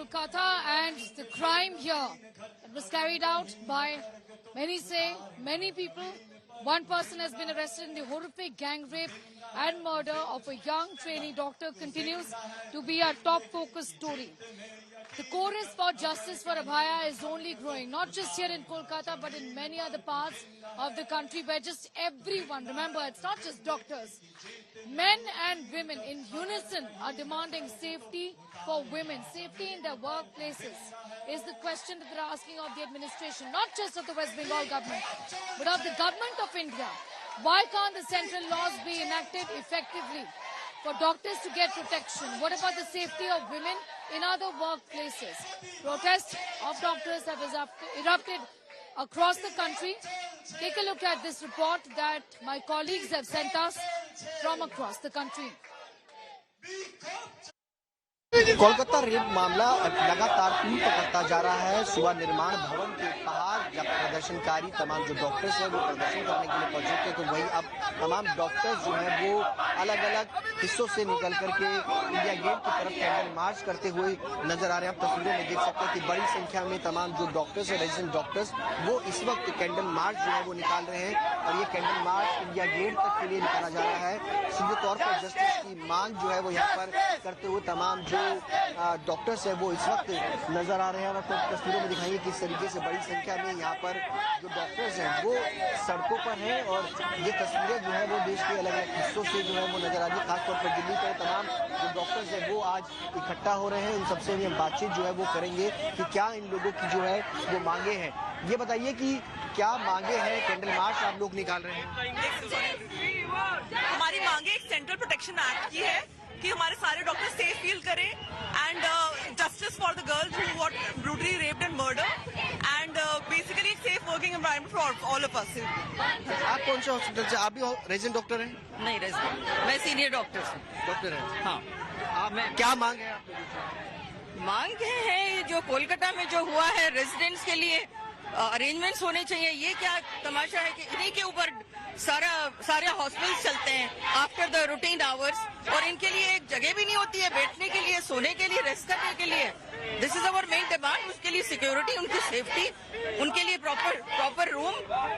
Kolkata and the crime here. It was carried out by, many people. One person has been arrested in the horrific gang rape and murder of a young trainee doctor continues to be our top focus story. The chorus for justice for Abhaya is only growing, not just here in Kolkata, but in many other parts of the country where just everyone, remember, it's not just doctors, men and women in unison are demanding safety for women. Safety in their workplaces is the question that they're asking of the administration, not just of the West Bengal government, but of the government of India. Why can't the central laws be enacted effectively for doctors to get protection? What about the safety of women in other workplaces? Protests of doctors have erupted across the country. Take a look at this report that my colleagues have sent us from across the country. Kolkata rape मामला लगातार तूल पकड़ता जा रहा है। सुबह निर्माण भवन के बाहर जब प्रदर्शनकारी तमाम जो डॉक्टर्स हैं वो प्रदर्शन करने के लिए पहुंचे थे, तो वहीं अब तमाम डॉक्टर्स जो हैं वो अलग अलग हिस्सों से निकल करके इंडिया गेट की तरफ कैंडल मार्च करते हुए नजर आ रहे हैं। आप तस्वीरों में देख सकते हैं कि बड़ी संख्या में तमाम जो डॉक्टर्स हैं, रेजिडेंट डॉक्टर्स, वो इस वक्त कैंडल मार्च जो है वो निकाल रहे हैं और ये कैंडल मार्च इंडिया गेट तक के लिए निकाला जा रहा है। सीधे तौर पर जस्टिस की मांग जो है वो यहाँ पर करते हुए तमाम जो डॉक्टर्स है वो इस वक्त नजर आ रहे हैं। आपको तस्वीरों में दिखाइए किस तरीके से बड़ी संख्या में यहाँ पर जो डॉक्टर्स हैं वो सड़कों पर हैं और ये तस्वीरें जो है वो देश के अलग अलग हिस्सों से जो है वो नजर आ रही है। खासतौर पर दिल्ली के तमाम जो डॉक्टर्स हैं वो आज इकट्ठा हो रहे हैं। इन सबसे हम बातचीत जो है वो करेंगे कि क्या इन लोगों की जो है वो मांगे हैं। ये बताइए कि क्या मांगे हैं, कैंडल मार्च आप लोग निकाल रहे हैं? हमारी मांगे एक सेंट्रल प्रोटेक्शन एक्ट की है कि हमारे सारे डॉक्टर सेफ फील करें and justice for the girls who were brutally raped and murder and basically एक safe working environment for all of us. आप कौन से हॉस्पिटल से? आप भी रेजिडेंट डॉक्टर हैं? नहीं रेजिडेंट, मैं सीनियर डॉक्टर हैं। हाँ। आप क्या मांग है? आप मांग है जो कोलकाता में जो हुआ है रेजिडेंट्स के लिए अरेंजमेंट्स होने चाहिए। ये क्या तमाशा है कि इन्हीं के ऊपर सारे हॉस्पिटल्स चलते हैं आफ्टर द रूटीन आवर्स और इनके लिए एक जगह भी नहीं होती है बैठने के लिए, सोने के लिए, रेस्ट करने के लिए। This is our main demand. उसके लिए सिक्योरिटी, उनकी सेफ्टी, उनके लिए proper room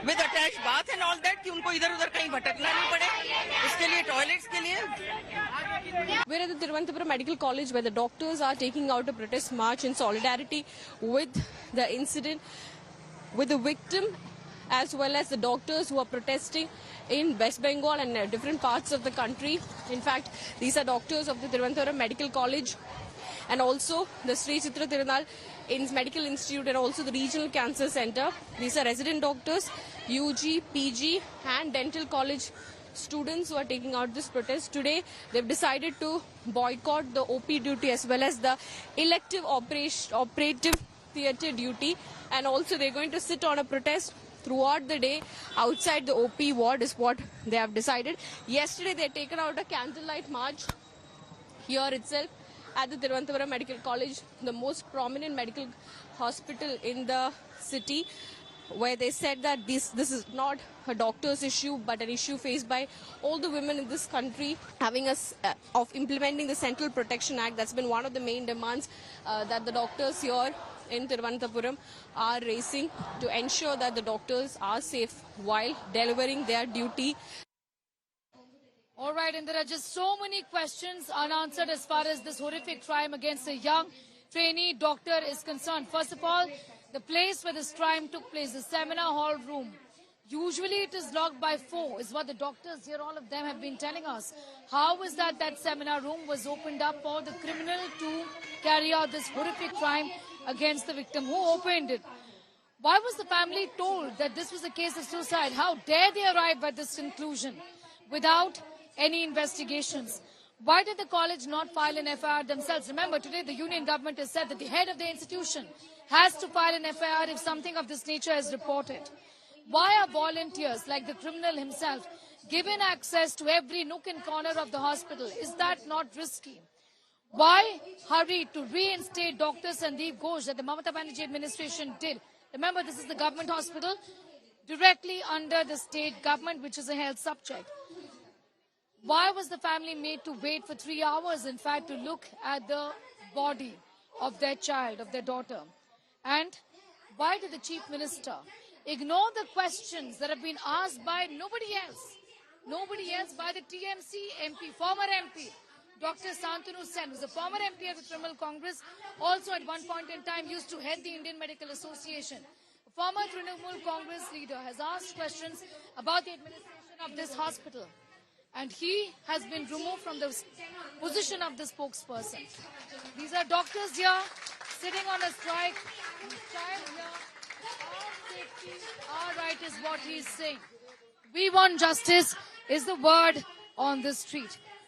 with attach bath and all that, कि उनको इधर उधर कहीं भटकना नहीं पड़े। इसके लिए टॉयलेट्स के लिए। We're at the Tiruvanthapuram Medical College where the doctors are taking out a protest march in solidarity with the incident, with the victim, as well as the doctors who are protesting in West Bengal and different parts of the country. In fact, these are doctors of the Tiruvanthapuram Medical College and also the Sri Chitra Tirunal Medical Institute and also the Regional Cancer Center. These are resident doctors, UG, PG and dental college students who are taking out this protest. Today, they've decided to boycott the OP duty as well as the elective operative theatre duty, and also they're going to sit on a protest throughout the day outside the OP ward is what they have decided. Yesterday, they had taken out a candlelight march here itself at the Tiruvanthapuram Medical College, the most prominent medical hospital in the city, where they said that this is not a doctor's issue but an issue faced by all the women in this country, having of implementing the Central Protection Act. That's been one of the main demands that the doctors here in Tiruvanthapuram are raising to ensure that the doctors are safe while delivering their duty. All right, and there are just so many questions unanswered as far as this horrific crime against a young trainee doctor is concerned. First of all, the place where this crime took place, the seminar hall room, usually it is locked by 4, is what the doctors here, all of them, have been telling us. How is that seminar room was opened up for the criminal to carry out this horrific crime against the victim? Who opened it? Why was the family told that this was a case of suicide? How dare they arrive at this conclusion without any investigations? Why did the college not file an FIR themselves? Remember, today the union government has said that the head of the institution has to file an FIR if something of this nature is reported. Why are volunteers like the criminal himself given access to every nook and corner of the hospital? Is that not risky? Why hurry to reinstate Dr. Sandeep Ghosh that the Mamata Banerjee administration did? Remember, this is the government hospital directly under the state government, which is a health subject. Why was the family made to wait for 3 hours, in fact, to look at the body of their child, of their daughter. And why did the Chief Minister ignore the questions that have been asked by nobody else? Nobody else, by the TMC MP, former MP, Dr. Santanu Sen, who's a former MP of the Trinamool Congress, also at one point in time used to head the Indian Medical Association. A former Trinamool Congress leader has asked questions about the administration of this hospital. And he has been removed from the position of the spokesperson. These are doctors here sitting on a strike. Child here, our safety, our right is what he is saying. We want justice is the word on the street.